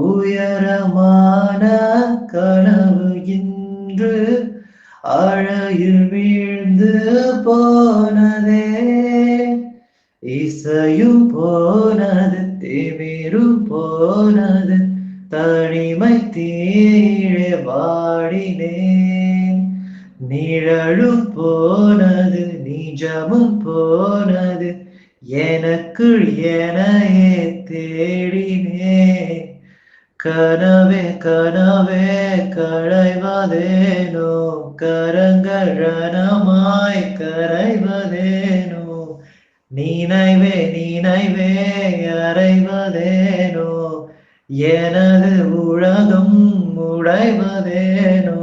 உயரமான கனவு இன்று அழையில் வீழ்ந்து போனதே. இசையும் போனது, திமிரும் போனது, தனிமை தீழே வாடினேன். நிழலும் போனது, நிஜமும் போனது, எனக்குள் எனையே தேடினேன். கனவே கனவே களைவதேனோ, கரங்கள் ரணமாய் கரைவதேனோ, நினைவே நினைவே அறைவதேனோ, எனது உலகம் உடைவதேனோ.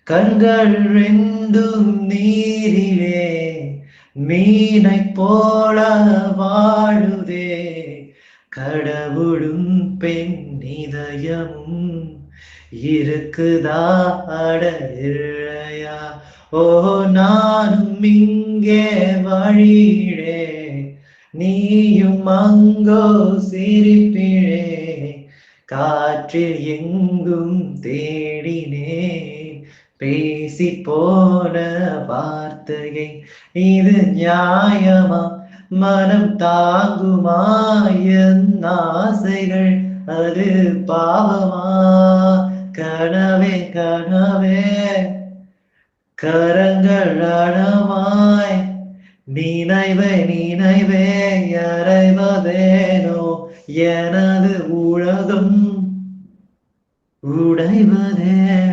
கண்கள் ரெண்டும் நீரிலே மீனை போல வாழுதே. கடவுளும் பெண் இதயமும் இருக்குதா அட இல்லையா? ஓ நானும் இங்கே வழியிலே, நீயும் அங்கோ சிரிப்பிலே. காற்றில் எங்கும் தேடினேன், பேசி போன வார்த்தையை இது நியாயமா? மனம் தாங்குமா என் ஆசைகள், அது பாவமா? கனவே கனவே கரங்கள் ரணமாய், நினைவே நினைவே அறைவதேனோ, எனது உலகம் உடைவதேனோ.